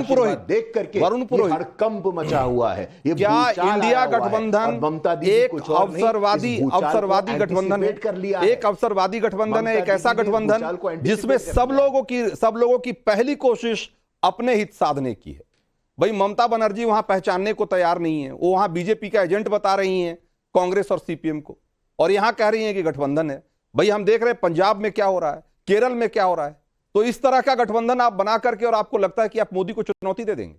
पुरोहित देख करके वरुण पुरोहित हड़कंप मचा हुआ है। ये क्या इंडिया गठबंधन एक अवसरवादी गठबंधन है? एक अवसरवादी गठबंधन है, एक ऐसा गठबंधन जिसमें सब लोगों की पहली कोशिश अपने हित साधने की है। भाई ममता बनर्जी वहां पहचानने को तैयार नहीं है, वो वहां बीजेपी का एजेंट बता रही हैं कांग्रेस और सीपीएम को, और यहां कह रही हैं कि गठबंधन है। भाई हम देख रहे हैं पंजाब में क्या हो रहा है, केरल में क्या हो रहा है। तो इस तरह का गठबंधन आप बना करके और आपको लगता है कि आप मोदी को चुनौती दे देंगे?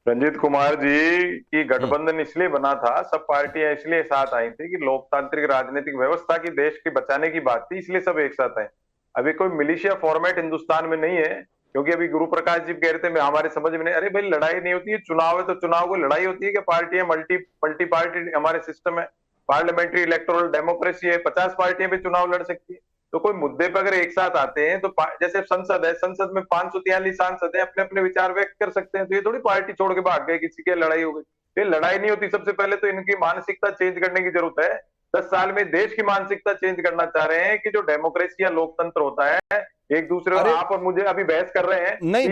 रंजीत कुमार जी की गठबंधन इसलिए बना था, सब पार्टियां इसलिए साथ आई थी कि लोकतांत्रिक राजनीतिक व्यवस्था की, देश की बचाने की बात थी, इसलिए सब एक साथ आए। अभी कोई मिलिशिया फॉर्मेट हिंदुस्तान में नहीं है, क्योंकि अभी गुरु प्रकाश जी कह रहे थे हमारे समझ में नहीं। अरे भाई लड़ाई नहीं होती है, चुनाव है तो चुनाव को लड़ाई होती है कि पार्टियां मल्टी पार्टी हमारे सिस्टम है, पार्लियामेंट्री इलेक्टोरल डेमोक्रेसी है, 50 पार्टियां भी चुनाव लड़ सकती है। तो कोई मुद्दे पर अगर एक साथ आते हैं तो जैसे संसद है, संसद में 543 सांसद हैं, अपने अपने विचार व्यक्त कर सकते हैं। तो ये थोड़ी पार्टी छोड़ के भाग गए, किसी की लड़ाई हो गई। ये लड़ाई नहीं होती। सबसे पहले तो इनकी मानसिकता चेंज करने की जरूरत है। 10 साल में देश की मानसिकता चेंज करना चाह रहे हैं कि जो डेमोक्रेसी या लोकतंत्र होता है, एक दूसरे को आप और मुझे अभी बहस कर रहे हैं। नहीं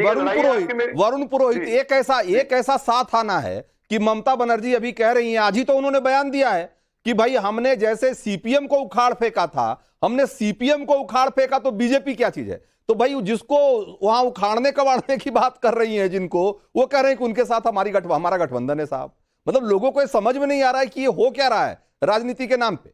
वरुण पुरोहित एक ऐसा साथ आना है कि ममता बनर्जी अभी कह रही हैं, आज ही तो उन्होंने बयान दिया है कि भाई हमने जैसे सीपीएम को उखाड़ फेंका था, हमने सीपीएम को उखाड़ फेंका, तो बीजेपी क्या चीज है? तो भाई जिसको वहां उखाड़ने कबाड़ने की बात कर रही हैं जिनको, वो कह रहे हैं कि उनके साथ हमारा गठबंधन है साहब। मतलब लोगों को समझ में नहीं आ रहा है कि ये हो क्या रहा है राजनीति के नाम पे।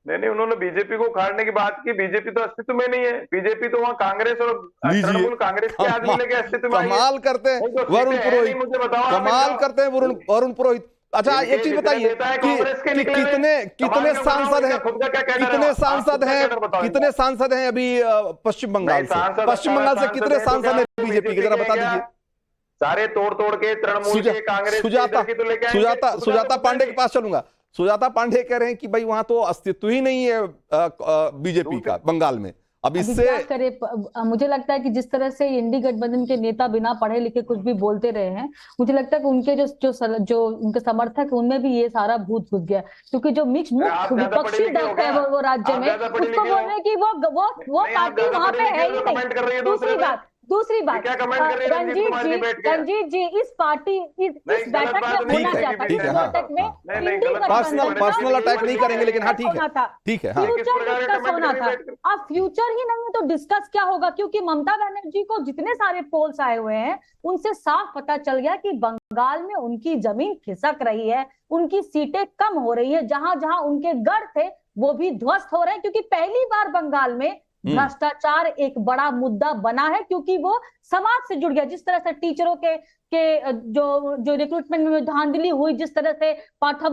नहीं, उन्होंने बीजेपी को उखाड़ने की बात की। बीजेपी तो अस्तित्व में नहीं है। बीजेपी तो वहां कांग्रेस और तृणमूल कांग्रेस के आदमी लेके अस्तित्व में कमाल करते हैं वरुण पुरोहित, कमाल करते हैं वरुण पुरोहित। अच्छा एक चीज बताइए कि कितने सांसद हैं अभी पश्चिम बंगाल से कितने सांसद हैं बीजेपी के, जरा बता दीजिए। सारे तोड़ के तृणमूल के, कांग्रेस सुजाता पांडे के पास चलूंगा। सुजाता पांडे कह रहे हैं कि भाई वहां तो अस्तित्व ही नहीं है बीजेपी का बंगाल में। अब इससे क्या करे, मुझे लगता है कि जिस तरह से इंडी गठबंधन के नेता बिना पढ़े लिखे कुछ भी बोलते रहे हैं, मुझे लगता है कि उनके जो उनके समर्थक उनमें भी ये सारा भूत घुस गया। क्योंकि जो मुख्य विपक्षी दल है वो राज्य में, उसको बोल रहे हैं कि वो पार्टी वहां पे है ही नहीं। दूसरी बात रंजीत जी इस बैठक में होना चाहता है, पर्सनल अटैक नहीं करेंगे, लेकिन हाँ ठीक है फ्यूचर डिस्कस होना था। अब फ्यूचर ही नहीं है तो डिस्कस क्या होगा? क्योंकि ममता बनर्जी को जितने सारे पोल्स आए हुए हैं उनसे साफ पता चल गया कि बंगाल में उनकी जमीन खिसक रही है, उनकी सीटें कम हो रही है, जहां जहां उनके गढ़ थे वो भी ध्वस्त हो रहे हैं। क्योंकि पहली बार बंगाल में भ्रष्टाचार एक बड़ा मुद्दा बना है, क्योंकि वो समाज से जुड़ गया। जिस तरह से टीचरों के जो रिक्रूटमेंट में धांधली हुई, जिस तरह से पाठक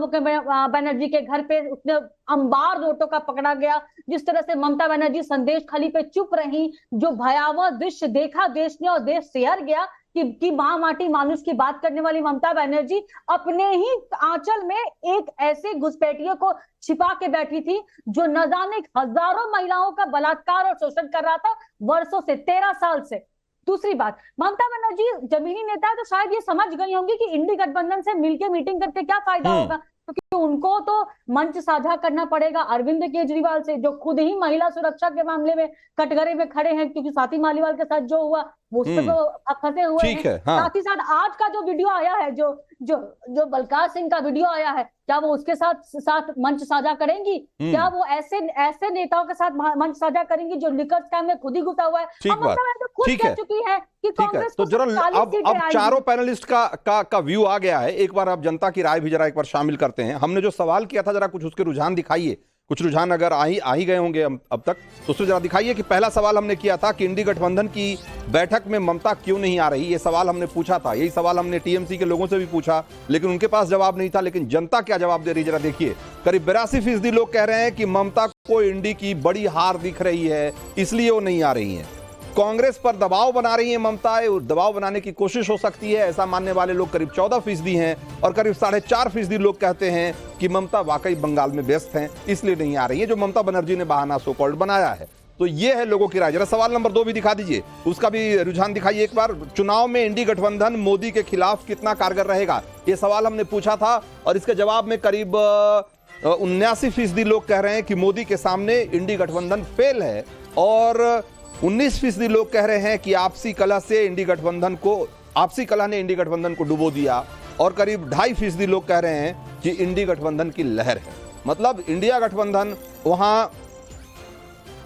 बनर्जी के घर पे उतने अंबार नोटों का पकड़ा गया, जिस तरह से ममता बनर्जी संदेश खाली पे चुप रही, जो भयावह दृश्य देखा देश ने और देश शहर गया कि मां माटी मानुष की बात करने वाली ममता बनर्जी अपने ही आंचल में एक ऐसे घुसपैठियों को छिपा के बैठी थी जो न जाने हजारों महिलाओं का बलात्कार और शोषण कर रहा था वर्षों से, 13 साल से। दूसरी बात, ममता बनर्जी जमीनी नेता है तो शायद ये समझ गई होंगी कि इंडी गठबंधन से मिलकर मीटिंग करके क्या फायदा होगा, क्योंकि उनको तो मंच साझा करना पड़ेगा अरविंद केजरीवाल से, जो खुद ही महिला सुरक्षा के मामले में कटघरे में खड़े हैं, क्योंकि स्वाति मालीवाल के साथ जो हुआ वो उससे तो फंसे हुए हैं। साथ ही साथ आज का जो वीडियो आया है, जो बलकार सिंह का वीडियो आया है, क्या वो उसके साथ मंच साझा करेंगी? क्या वो ऐसे नेताओं के साथ मंच साझा करेंगी जो लिकर स्कैम में खुद ही घुसा हुआ है? खुद कह चुकी है कि कांग्रेस तो जरा अब चारों पैनलिस्ट का व्यू आ गया है। एक बार आप जनता की राय भी जरा एक बार शामिल करते हैं। हमने जो सवाल किया था, जरा कुछ उसके रुझान दिखाइए। कुछ रुझान अगर आ ही गए होंगे अब तक, तो उसमें जरा दिखाइए कि पहला सवाल हमने किया था कि इंडी गठबंधन की बैठक में ममता क्यों नहीं आ रही, ये सवाल हमने पूछा था। यही सवाल हमने टीएमसी के लोगों से भी पूछा, लेकिन उनके पास जवाब नहीं था। लेकिन जनता क्या जवाब दे रही है जरा देखिए। करीब 82% लोग कह रहे हैं कि ममता को इंडी की बड़ी हार दिख रही है, इसलिए वो नहीं आ रही है। कांग्रेस पर दबाव बना रही है ममता, दबाव बनाने की कोशिश हो सकती है, ऐसा मानने वाले लोग करीब 14% हैं। और करीब 4.5% लोग कहते हैं कि ममता वाकई बंगाल में व्यस्त हैं, इसलिए नहीं आ रही है, जो ममता बनर्जी ने बहाना सो कॉल्ड बनाया है। तो ये है लोगों की राय। जरा सवाल नंबर 2 भी दिखा दीजिए, उसका भी रुझान दिखाइए एक बार। चुनाव में इंडी गठबंधन मोदी के खिलाफ कितना कारगर रहेगा, ये सवाल हमने पूछा था, और इसके जवाब में करीब 79% लोग कह रहे हैं कि मोदी के सामने इंडी गठबंधन फेल है, और 19% लोग कह रहे हैं कि आपसी कलह ने इंडी गठबंधन को डुबो दिया, और करीब 2.5% लोग कह रहे हैं कि इंडी गठबंधन की लहर है। मतलब इंडिया गठबंधन वहां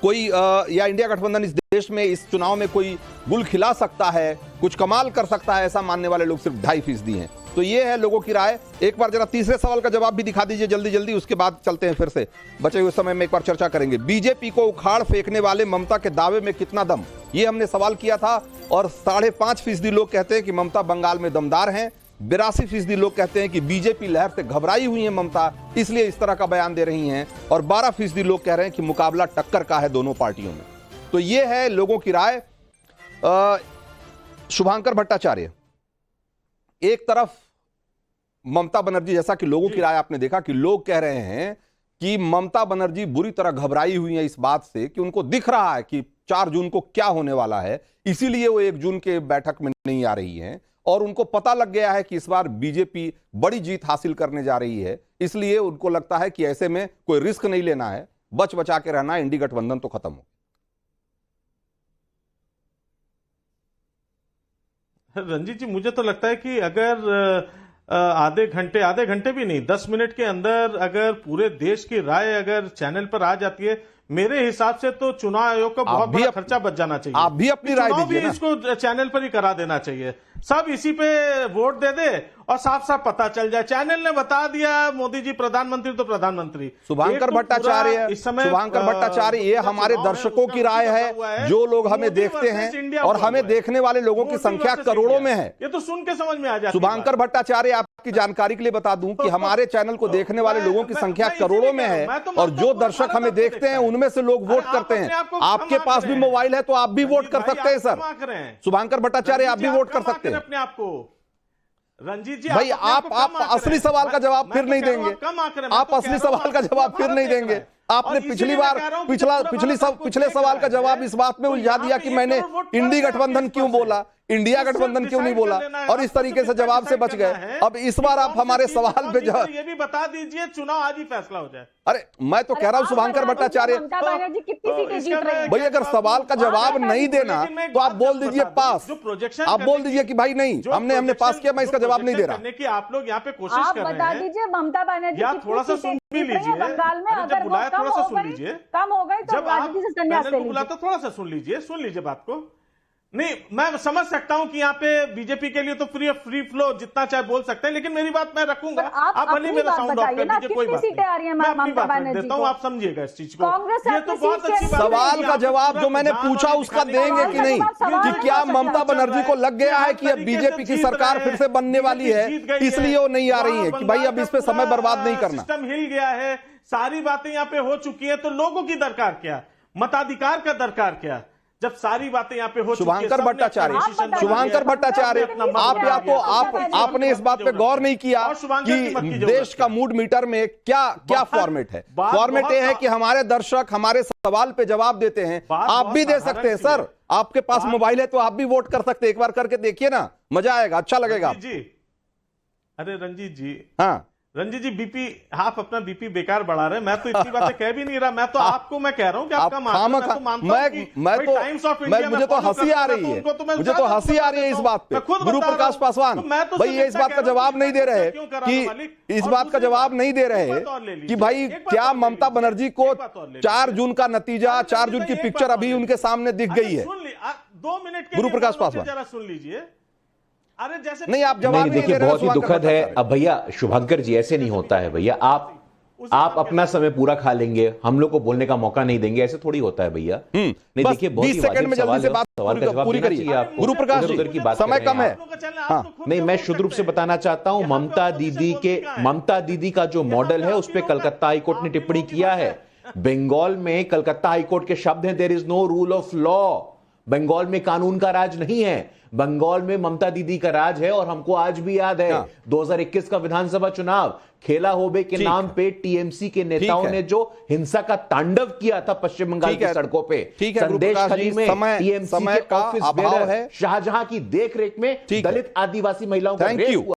कोई या इंडिया गठबंधन इस देश में इस चुनाव में कोई गुल खिला सकता है, कुछ कमाल कर सकता है, ऐसा मानने वाले लोग सिर्फ 2.5% हैं। तो ये है लोगों की राय। एक बार जरा तीसरे सवाल का जवाब भी दिखा दीजिए जल्दी जल्दी, उसके बाद चलते हैं फिर से बचे हुए समय में एक बार चर्चा करेंगे। बीजेपी को उखाड़ फेंकने वाले ममता के दावे में कितना दम, ये हमने सवाल किया था, और 5.5% लोग कहते हैं कि ममता बंगाल में दमदार हैं। 82% लोग कहते हैं कि बीजेपी लहर से घबराई हुई है ममता, इसलिए इस तरह का बयान दे रही हैं, और 12% लोग कह रहे हैं कि मुकाबला टक्कर का है दोनों पार्टियों में। तो ये है लोगों की राय। शुभांकर भट्टाचार्य, एक तरफ ममता बनर्जी, जैसा कि लोगों की राय आपने देखा कि लोग कह रहे हैं कि ममता बनर्जी बुरी तरह घबराई हुई है इस बात से कि उनको दिख रहा है कि 4 जून को क्या होने वाला है, इसीलिए वो 1 जून के बैठक में नहीं आ रही हैं, और उनको पता लग गया है कि इस बार बीजेपी बड़ी जीत हासिल करने जा रही है, इसलिए उनको लगता है कि ऐसे में कोई रिस्क नहीं लेना है, बच बचा के रहना है, इंडी गठबंधन तो खत्म हो। रंजीत जी, मुझे तो लगता है कि अगर आधे घंटे भी नहीं, 10 मिनट के अंदर अगर पूरे देश की राय अगर चैनल पर आ जाती है, मेरे हिसाब से तो चुनाव आयोग का बहुत बड़ा खर्चा बच जाना चाहिए। आप भी अपनी राय दीजिए ना। इसको चैनल पर ही करा देना चाहिए, सब इसी पे वोट दे दे और साफ साफ पता चल जाए। चैनल ने बता दिया मोदी जी प्रधानमंत्री तो प्रधानमंत्री। शुभांकर भट्टाचार्य, ये हमारे दर्शकों की राय है, जो लोग हमें देखते हैं, और हमें देखने वाले लोगों की संख्या करोड़ों में है। ये तो सुन के समझ में आ जाता है। शुभांकर भट्टाचार्य, आपकी जानकारी के लिए बता दूं कि हमारे चैनल को देखने वाले लोगों की संख्या करोड़ों में है, और जो दर्शक हमें देखते हैं उनमें से लोग वोट करते हैं। आपके पास भी मोबाइल है तो आप भी वोट कर सकते हैं सर। शुभांकर भट्टाचार्य, आप भी वोट कर सकते हैं अपने आप को। रंजीत जी, भाई आप असली सवाल का जवाब फिर नहीं देंगे, आप असली सवाल का जवाब फिर नहीं देंगे। आपने पिछली बार पिछले सवाल का जवाब इस बात में उलझा दिया कि मैंने इंडी गठबंधन क्यों बोला, इंडिया गठबंधन क्यों नहीं बोला, और इस तरीके से जवाब से बच गए। अब इस बार आप हमारे सवाल पे जवाब, ये भी बता दीजिए चुनाव आज ही फैसला हो जाए। अरे मैं तो कह रहा हूं शुभांकर भट्टाचार्य, भाई अगर सवाल का जवाब नहीं देना तो आप बोल दीजिए पास, आप बोल दीजिए कि भाई नहीं, हमने पास किया, मैं इसका जवाब नहीं दे रहा। कि आप लोग यहाँ पे कोशिश कर रहे हैं, बता दीजिए ममता बनर्जी थोड़ा सा सुन भी लीजिए, बंगाल में अगर वो थोड़ा सा सुन लीजिए, कम हो गई तो राजनीति से संन्यास ले लीजिए। तो थोड़ा सा सुन लीजिए बात को। नहीं, मैं समझ सकता हूं कि यहाँ पे बीजेपी के लिए तो फ्री फ्लो जितना चाहे बोल सकते हैं, लेकिन मेरी बात मैं रखूंगा। आप भले मेरा साउंड ऑफ कर दीजिए, कोई बात नहीं, मैं अपनी बात रख देता हूं, आप समझिएगा इस चीज को। ये तो बहुत अच्छी बात है। सवाल का जवाब जो मैंने पूछा उसका देंगे कि नहीं, कि क्या ममता बनर्जी को लग गया है कि अब बीजेपी की सरकार फिर से बनने वाली है, इसलिए वो नहीं आ रही है, कि भाई अब इस पे समय बर्बाद नहीं करना। सिस्टम हिल गया है, सारी बातें यहाँ पे हो चुकी है, तो लोगों की दरकार क्या, मताधिकार का दरकार क्या, जब सारी बातें यहाँ पे हो चुकी है। शुभांकर भट्टाचार्य, आप या तो आपने इस बात पे गौर नहीं किया कि देश का मूड मीटर में क्या फॉर्मेट है। फॉर्मेट ये है कि हमारे दर्शक हमारे सवाल पे जवाब देते हैं, आप भी दे सकते हैं सर, आपके पास मोबाइल है तो आप भी वोट कर सकते हैं। एक बार करके देखिए ना, मजा आएगा, अच्छा लगेगा। अरे रंजीत जी, हाँ रंजीत जी, बीपी आप अपना बीपी बेकार बढ़ा रहे हैं। मैं तो इतनी बातें कह भी नहीं रहा, मैं तो आपको मैं कह रहा हूं कि आपका मुझे तो हंसी आ रही है, मुझे तो हंसी आ रही है इस बात पे। गुरु प्रकाश पासवान भाई ये इस बात का जवाब नहीं दे रहे कि इस बात का जवाब नहीं दे रहे कि भाई क्या ममता बनर्जी को 4 जून का नतीजा, 4 जून की पिक्चर अभी उनके सामने दिख गई है। 2 मिनट गुरु प्रकाश पासवान जरा सुन लीजिए। अरे जैसे नहीं, आप जवाब नहीं, देखिए बहुत ही दुखद है। अब भैया शुभंकर जी, ऐसे नहीं होता है भैया, आप अपना समय पूरा खा लेंगे, हम लोग को बोलने का मौका नहीं देंगे, ऐसे थोड़ी होता है भैया। नहीं देखिए, बहुत ही वाजिब सवाल है, सवाल का जवाब देना चाहिए आपको। गुरु प्रकाश जी, की बात समय कम है। हाँ, नहीं, मैं शुद्ध रूप से बताना चाहता हूं, ममता दीदी का जो मॉडल है उस पर कलकत्ता हाईकोर्ट ने टिप्पणी किया है। बंगाल में कलकत्ता हाईकोर्ट के शब्द हैं, there is no rule of law. Bengal में कानून का राज नहीं है, बंगाल में ममता दीदी का राज है। और हमको आज भी याद है 2021 का विधानसभा चुनाव, खेला होबे के नाम पे टीएमसी के नेताओं ने जो हिंसा का तांडव किया था पश्चिम बंगाल की सड़कों पे, संदेशखाली में टीएमसी के ऑफिस बेरर शाहजहां की देखरेख में दलित आदिवासी महिलाओं का रेप हुआ।